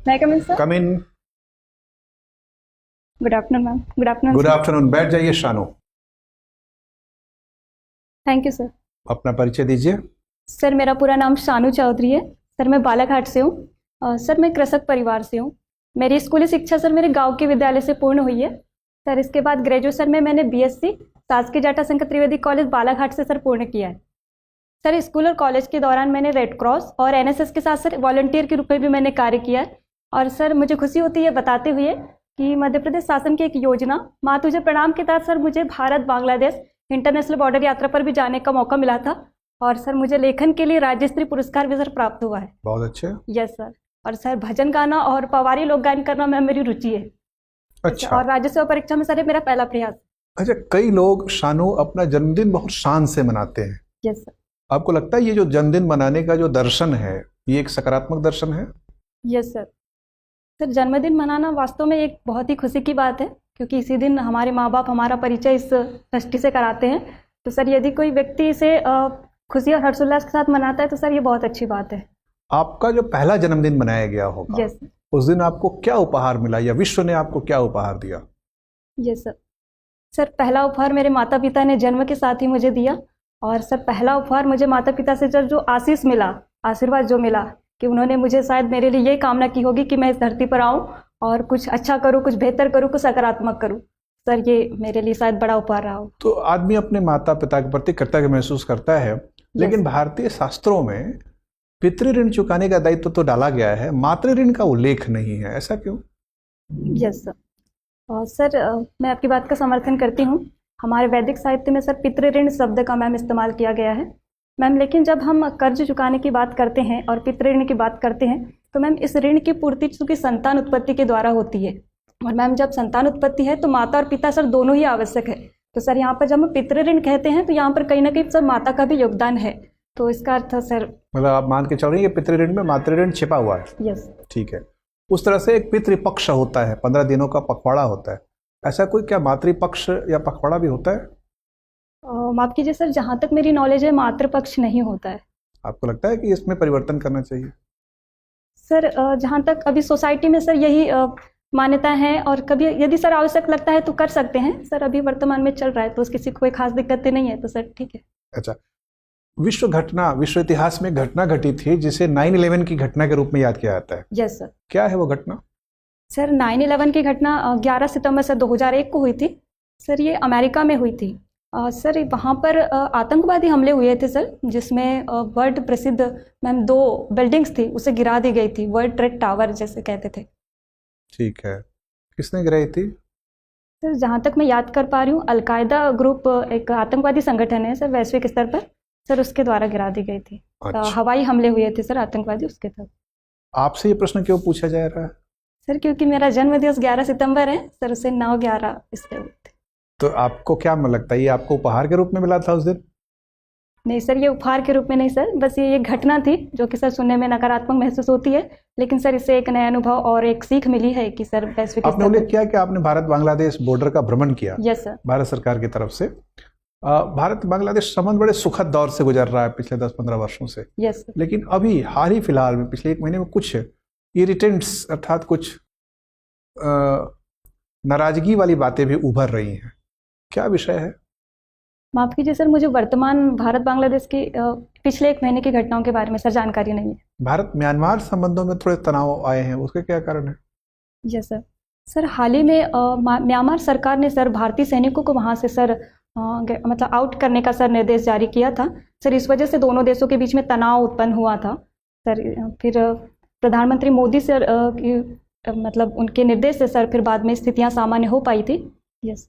मैं come in sir. Come in. Good afternoon ma'am. Good afternoon. Good afternoon. बैठ जाइए Shanu. Thank you sir. अपना परिचय दीजिए। सर मेरा पूरा नाम शानू चौधरी है। सर मैं बालाघाट से हूँ। सर मैं कृषक परिवार से हूँ। मेरी स्कूली शिक्षा सर मेरे गांव के विद्यालय से पूर्ण हुई है। सर इसके बाद ग्रेजुएशन में मैंने बीएससी शासकीय जाटा शंकर त्रिवेदी कॉलेज बालाघाट से सर पूर्ण किया है। सर स्कूल और कॉलेज के दौरान मैंने रेड क्रॉस और एनएसएस के साथ सर वॉलंटियर के रूप में भी मैंने कार्य किया है। और सर मुझे खुशी होती है बताते हुए कि मध्य प्रदेश शासन की एक योजना माँ तुझे प्रणाम के तहत सर मुझे भारत बांग्लादेश इंटरनेशनल बॉर्डर यात्रा पर भी जाने का मौका मिला था। और सर मुझे लेखन के लिए राज्य स्तरीय पुरस्कार भी सर प्राप्त हुआ है। बहुत अच्छे। Yes sir. और सर भजन गाना और पवारी लोक गायन करना में मेरी रुचि है। अच्छा। और राज्य सेवा परीक्षा में सर ये मेरा पहला प्रयास। अच्छा, कई लोग शानू अपना जन्मदिन बहुत शान से मनाते हैं। Yes sir. आपको लगता है ये जो जन्मदिन मनाने का जो दर्शन है ये एक सकारात्मक दर्शन है? Yes sir. सर जन्मदिन मनाना वास्तव में एक बहुत ही खुशी की बात है, क्योंकि इसी दिन हमारे माँ बाप हमारा परिचय इस सृष्टि से कराते हैं। तो सर यदि कोई व्यक्ति इसे खुशी और हर्षोल्लास के साथ मनाता है तो सर ये बहुत अच्छी बात है। आपका जो पहला जन्मदिन मनाया गया होगा, यस सर। उस दिन आपको क्या उपहार मिला या विश्व ने आपको क्या उपहार दिया? Yes sir. सर पहला उपहार मेरे माता पिता ने जन्म के साथ ही मुझे दिया। और सर पहला उपहार मुझे माता पिता से जो आशीष मिला, आशीर्वाद जो मिला, कि उन्होंने मुझे शायद मेरे लिए ये कामना की होगी कि मैं इस धरती पर आऊँ और कुछ अच्छा करूँ, कुछ बेहतर करूँ, कुछ सकारात्मक करूँ। सर ये मेरे लिए शायद बड़ा उपहार रहा हो। तो आदमी अपने माता पिता के प्रति कृतज्ञ महसूस करता है, लेकिन भारतीय शास्त्रों में पितृ ऋण चुकाने का दायित्व तो डाला गया है, मातृ ऋण का उल्लेख नहीं है, ऐसा क्यों? Yes sir. सर मैं आपकी बात का समर्थन करती हूँ। हमारे वैदिक साहित्य में सर पितृ ऋण शब्द का मैम इस्तेमाल किया गया है मैम। लेकिन जब हम कर्ज चुकाने की बात करते हैं और पितृ ऋण की बात करते हैं तो मैम इस ऋण की पूर्ति चूंकि संतान उत्पत्ति के द्वारा होती है। और मैम जब संतान उत्पत्ति है तो माता और पिता सर दोनों ही आवश्यक है। तो सर यहाँ पर जब हम पितृ ऋण कहते हैं तो यहाँ पर कहीं ना कहीं सर माता का भी योगदान है। तो इसका अर्थ सर मतलब आप मान के चल रही है कि पितृ ऋण में मातृ ऋण छिपा हुआ है। यस। ठीक है। उस तरह से एक पितृपक्ष होता है, 15 दिनों का पखवाड़ा होता है, ऐसा कोई क्या मातृपक्ष या पखवाड़ा भी होता है? माफ कीजिए सर, जहाँ तक मेरी नॉलेज है मातृपक्ष नहीं होता है। आपको लगता है कि इसमें परिवर्तन करना चाहिए? सर जहाँ तक अभी सोसाइटी में सर यही मान्यता है, और कभी यदि सर आवश्यक लगता है तो कर सकते हैं सर। अभी वर्तमान में चल रहा है तो किसी को कोई खास दिक्कतें नहीं है, तो सर ठीक है। अच्छा, विश्व इतिहास में घटना घटी थी जिसे 9/11 की घटना के रूप में याद किया जाता है। Yes sir. क्या है वो घटना? सर 9/11 की घटना 11 सितंबर सर 2001 को हुई थी। सर ये अमेरिका में हुई थी। सर वहाँ पर आतंकवादी हमले हुए थे सर, जिसमें वर्ल्ड प्रसिद्ध मैम 2 बिल्डिंग्स थी उसे गिरा दी गई थी, वर्ल्ड ट्रेड टावर जैसे कहते थे। ठीक है। किसने गिराई थी? सर जहाँ तक मैं याद कर पा रही हूँ, अलकायदा ग्रुप एक आतंकवादी संगठन है सर वैश्विक स्तर पर, सर उसके द्वारा गिरा दी गई थी। अच्छा। हवाई हमले हुए थे सर आतंकवादी उसके तहत। आपसे ये प्रश्न क्यों पूछा जा रहा है? सर क्योंकि मेरा जन्म दिवस 11 सितंबर है सर, उसे 9/11 इसलिए हुए थे। तो आपको क्या लगता है, ये आपको उपहार के रूप में मिला था उस दिन? नहीं सर, ये उपहार के रूप में नहीं सर, बस ये एक घटना थी जो कि सर सुनने में नकारात्मक महसूस होती है, लेकिन सर इससे एक नया अनुभव और एक सीख मिली है कि सर वैश्विक आपने उल्लेख किया कि आपने भारत बांग्लादेश बॉर्डर का भ्रमण किया। Yes sir. भारत सरकार की तरफ से। भारत बांग्लादेश संबंध बड़े सुखद दौर से गुजर रहा है पिछले 10-15 वर्षों से। Yes sir. लेकिन अभी हाल ही फिलहाल में पिछले 1 महीने में कुछ इरिटेंट्स अर्थात कुछ नाराजगी वाली बातें भी उभर रही हैं, क्या विषय है? माफ कीजिए सर, मुझे वर्तमान भारत बांग्लादेश की पिछले 1 महीने की घटनाओं के बारे में सर जानकारी नहीं है। भारत म्यांमार संबंधों में थोड़े तनाव आए हैं, उसके क्या कारण है? Yes sir. सर हाल ही में म्यांमार सरकार ने सर भारतीय सैनिकों को वहाँ से सर मतलब आउट करने का सर निर्देश जारी किया था सर। इस वजह से दोनों देशों के बीच में तनाव उत्पन्न हुआ था सर। फिर प्रधानमंत्री मोदी सर मतलब उनके निर्देश से सर फिर बाद में स्थितियाँ सामान्य हो पाई थी। यस।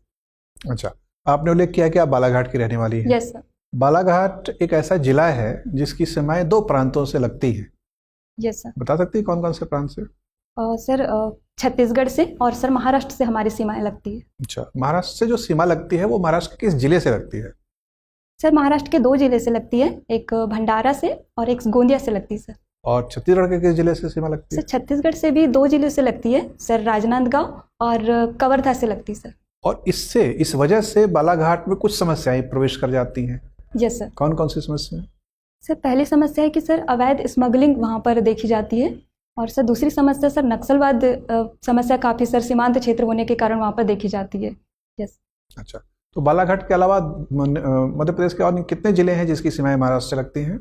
अच्छा, आपने उल्लेख किया कि आप बालाघाट की रहने वाली हैं। Yes sir. बालाघाट एक ऐसा जिला है जिसकी सीमाएं 2 प्रांतों से लगती हैं। Yes sir. बता सकती है कौन कौन से प्रांत से? सर छत्तीसगढ़ से और सर महाराष्ट्र से हमारी सीमाएं लगती है। अच्छा, महाराष्ट्र से जो सीमा लगती है वो महाराष्ट्र के किस जिले से लगती है? सर महाराष्ट्र के 2 जिले से लगती है, एक भंडारा से और एक गोंदिया से लगती है सर। और छत्तीसगढ़ के किस जिले से सीमा लगती है? सर छत्तीसगढ़ से भी 2 जिलों से लगती है सर, राजनांदगांव और कवर्धा से लगती है सर। और इस वजह से बालाघाट में कुछ समस्याएं प्रवेश कर जाती हैं। Yes sir. कौन कौन सी समस्याएं? सर पहली समस्या है कि सर अवैध स्मगलिंग वहाँ पर देखी जाती है। और सर दूसरी समस्या सर नक्सलवाद समस्या काफ़ी सर सीमांत क्षेत्र होने के कारण वहाँ पर देखी जाती है। यस। अच्छा, तो बालाघाट के अलावा मध्य प्रदेश के और कितने जिले हैं जिसकी सीमाएं महाराष्ट्र से लगती हैं?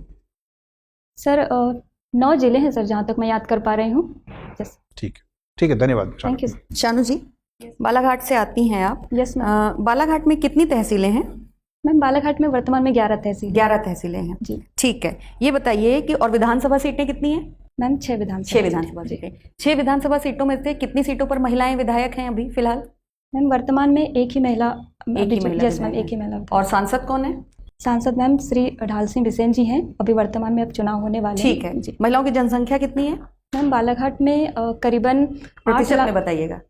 सर 9 जिले हैं सर, जहाँ तक मैं याद कर पा रही हूँ। यस। ठीक है, धन्यवाद। Thank you. शानू जी, बालाघाट से आती हैं आप। Yes ma'am. बालाघाट में कितनी तहसीलें हैं? मैम बालाघाट में वर्तमान में 11 तहसील। 11 तहसीलें हैं जी। ठीक है, ये बताइए कि और विधानसभा सीटें कितनी हैं? मैम 6 6 विधानसभा सीटें। 6 विधानसभा सीटों में से कितनी सीटों पर महिलाएं विधायक हैं अभी फिलहाल? मैम वर्तमान में एक ही महिला। यस मैम, विधायक एक ही महिला। और सांसद कौन है? सांसद मैम श्री ढाल सिंह बिसेन जी हैं। अभी वर्तमान में अब चुनाव होने वाले हैं। ठीक है जी। महिलाओं की जनसंख्या कितनी है? मैम बालाघाट में करीबन प्रतिशत में बताइएगा।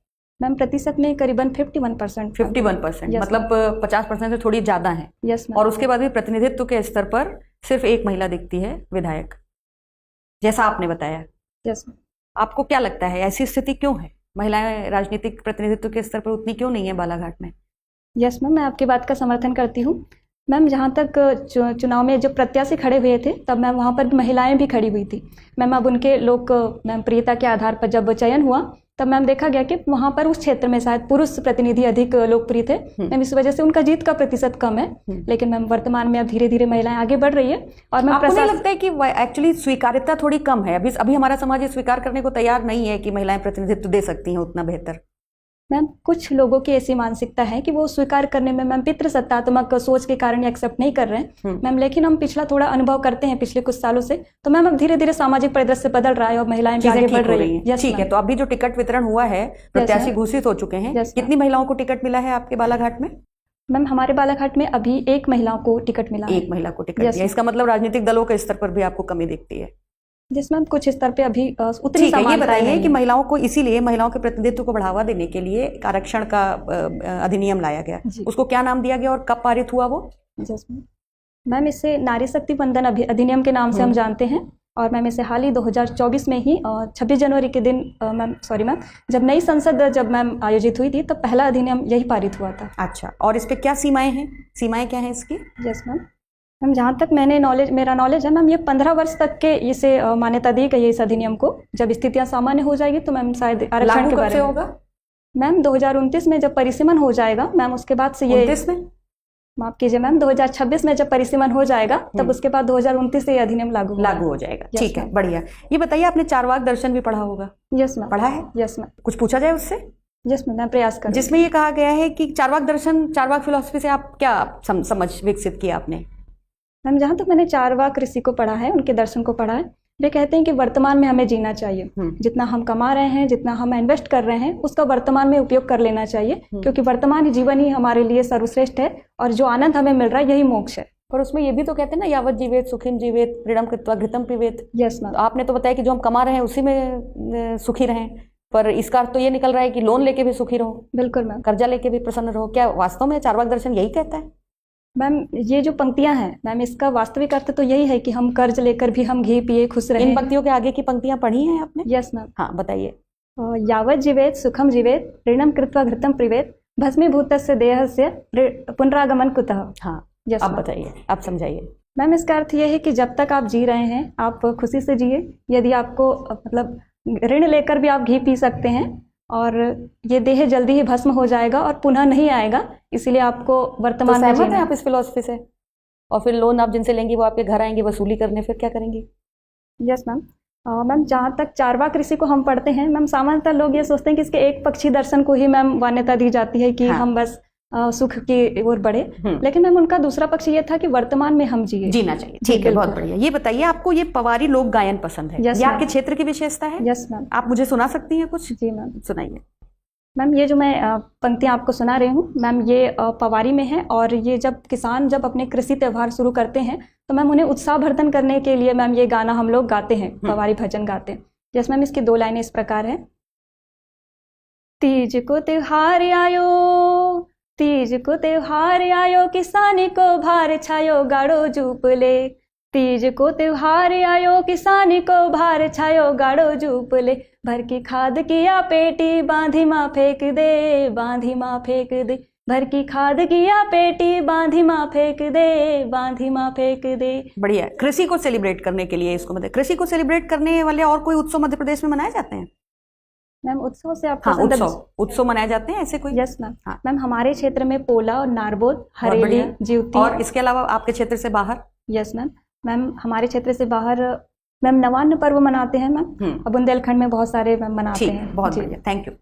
मैम प्रतिशत में करीबन 51%। 51%, Yes, मतलब 50% से थोड़ी ज्यादा है। Yes ma'am. और उसके बाद भी प्रतिनिधित्व के स्तर पर सिर्फ एक महिला दिखती है विधायक, जैसा आपने बताया। Yes ma'am. आपको क्या लगता है ऐसी स्थिति क्यों है? महिलाएं राजनीतिक प्रतिनिधित्व के स्तर पर उतनी क्यों नहीं है बालाघाट में? यस मैम, मैं आपकी बात का समर्थन करती हूँ। मैम जहाँ तक चुनाव में जब प्रत्याशी खड़े हुए थे तब मैम वहाँ पर महिलाएं भी खड़ी हुई थी। मैम अब उनके लोक मैम प्रियता के आधार पर जब चयन हुआ तब मैम देखा गया कि वहाँ पर उस क्षेत्र में शायद पुरुष प्रतिनिधि अधिक लोकप्रिय थे। मैम इस वजह से उनका जीत का प्रतिशत कम है। लेकिन मैम वर्तमान में अब धीरे धीरे महिलाएं आगे बढ़ रही है। और मैम आपको नहीं लगता है कि एक्चुअली स्वीकार्यता थोड़ी कम है? अभी हमारा समाज ये स्वीकार करने को तैयार नहीं है कि महिलाएं प्रतिनिधित्व दे सकती हैं उतना बेहतर। मैम कुछ लोगों की ऐसी मानसिकता है कि वो स्वीकार करने में मैम पितृसत्तात्मक सोच के कारण एक्सेप्ट नहीं कर रहे हैं मैम। लेकिन हम पिछला थोड़ा अनुभव करते हैं पिछले कुछ सालों से, तो मैम अब धीरे धीरे सामाजिक परिदृश्य बदल रहा है और महिलाएं भी आगे बढ़ रही हैं। ठीक है, तो अभी जो टिकट वितरण हुआ है, प्रत्याशी घोषित हो चुके हैं, कितनी महिलाओं को टिकट मिला है आपके बालाघाट में? मैम हमारे बालाघाट में अभी एक महिला को टिकट मिला है। एक महिला को टिकट मिला। इसका मतलब राजनीतिक दलों के स्तर पर भी आपको कमी दिखती है? जिस मैम कुछ स्तर पे अभी उतनी ठीक है, ये बताइए कि है। महिलाओं को, इसीलिए महिलाओं के प्रतिनिधित्व को बढ़ावा देने के लिए एक आरक्षण का अधिनियम लाया गया, उसको क्या नाम दिया गया और कब पारित हुआ वो? मैम इसे नारी शक्ति वंदन अधिनियम के नाम से हम जानते हैं। और मैम इसे हाल ही 2024 में ही 26 जनवरी के दिन मैम जब नई संसद जब मैम आयोजित हुई थी तब पहला अधिनियम यही पारित हुआ था। अच्छा, और इस पे क्या सीमाएं हैं? सीमाएं क्या हैं इसकी? यस मैम जहाँ तक मेरा नॉलेज है मैम, ये 15 वर्ष तक के इसे मान्यता दी गई है इस अधिनियम को। जब स्थितियाँ सामान्य हो जाएगी तो मैम शायद आरक्षण के बारे में होगा। मैम 2029 में जब परिसीमन हो जाएगा मैम, उसके बाद से ये 29 में, माफ कीजिए मैम, 2026 में जब परिसीमन हो जाएगा तब उसके बाद 2029 से ये अधिनियम लागू हो जाएगा। ठीक है, बढ़िया। ये बताइए, आपने चारवाक दर्शन भी पढ़ा होगा? Yes ma'am. पढ़ा है? Yes ma'am. कुछ पूछा जाए उससे? यस मैम, मैं प्रयास करूँ। जिसमें ये कहा गया है कि चारवाक दर्शन, चारवाक फिलॉसफी से आप क्या समझ विकसित किया आपने? मैम जहाँ तक मैंने चारवाक ऋषि को पढ़ा है, उनके दर्शन को पढ़ा है, वे कहते हैं कि वर्तमान में हमें जीना चाहिए। जितना हम कमा रहे हैं, जितना हम इन्वेस्ट कर रहे हैं, उसका वर्तमान में उपयोग कर लेना चाहिए, क्योंकि वर्तमान जीवन ही हमारे लिए सर्वश्रेष्ठ है और जो आनंद हमें मिल रहा है यही मोक्ष है। और उसमें ये भी तो कहते हैं ना, यावत जीवेत सुखिम जीवेत प्रीणम कृत्वा घृतम पिबेत। Yes ma'am. आपने तो बताया कि जो हम कमा रहे हैं उसी में सुखी रहें, पर इसका अर्थ तो ये निकल रहा है कि लोन लेके भी सुखी रहो। बिल्कुल मैम। कर्जा लेके भी प्रसन्न रहो। क्या वास्तव में चारवाक दर्शन यही कहता है? मैम ये जो पंक्तियां हैं मैम, इसका वास्तविक अर्थ तो यही है कि हम कर्ज लेकर भी हम घी पिए खुश रहे। इन पंक्तियों के आगे की पंक्तियां पढ़ी हैं आपने? Yes ma'am. हाँ, बताइए। यावत जीवेत सुखम जीवेत ऋणम कृत्वा घृतम पिबेत भस्मीभूतस्य देहस्य पुनरागमन कुतः। हाँ, यस। अब बताइए, अब समझाइए। मैम इसका अर्थ ये है कि जब तक आप जी रहे हैं आप खुशी से जिए। यदि आपको मतलब ऋण लेकर भी आप घी पी सकते हैं और ये देह जल्दी ही भस्म हो जाएगा और पुनः नहीं आएगा, इसीलिए आपको वर्तमान में सहमत हैं आप इस फिलॉसफी से? और फिर लोन आप जिनसे लेंगी वो आपके घर आएंगे वसूली करने, फिर क्या करेंगी? Yes ma'am. मैम जहाँ तक चारवाक ऋषि को हम पढ़ते हैं मैम, सामान्यतः लोग ये सोचते हैं कि इसके एक पक्षी दर्शन को ही मैम मान्यता दी जाती है कि हम बस सुख की ओर बढ़े। लेकिन मैम उनका दूसरा पक्ष ये था कि वर्तमान में हम जीना चाहिए। ठीक है, बहुत बढ़िया। ये बताइए, आपको ये पवारी लोक गायन पसंद है? ये आपके क्षेत्र की विशेषता है? Yes ma'am. आप मुझे सुना सकती हैं कुछ? जी मैम, सुनाइए। मैम ये जो मैं पंक्तियाँ आपको सुना रही हूँ मैम, ये पवारी में है। और ये जब किसान जब अपने कृषि त्यौहार शुरू करते हैं तो मैम उन्हें उत्साहवर्धन करने के लिए मैम ये गाना हम लोग गाते हैं, पवारी भजन गाते हैं। जैसे मैम इसकी 2 लाइनें इस प्रकार है। तीज को त्योहार आयो, तीज को त्योहार आयो, किसानी को भार छायो गाड़ो जूप ले। तीज को त्योहार आयो, किसानी को भार छायो गाड़ो जूप ले। भर की खाद किया पेटी, बांधी माँ फेंक दे, बांधी माँ फेंक दे। भर की खाद किया पेटी, बांधी माँ फेंक दे, बांधी माँ फेंक दे। बढ़िया है। कृषि को सेलिब्रेट करने के लिए इसको मतलब कृषि को सेलिब्रेट करने वाले और कोई उत्सव मध्य प्रदेश में मनाए जाते हैं? मैम उत्सव से आपका हाँ, संदर्भ। उत्सव मनाए जाते हैं ऐसे कोई? Yes ma'am. हाँ। मैम हमारे क्षेत्र में पोला और नारबोद, बहुत हरेली, बढ़िया। जीवती। और इसके अलावा आपके क्षेत्र से बाहर? Yes ma'am. मैम हमारे क्षेत्र से बाहर मैम नवान्न पर्व मनाते हैं मैम, और बुंदेलखंड में बहुत सारे मैम मनाते ठीक, हैं। बहुत जी। बढ़िया, थैंक यू।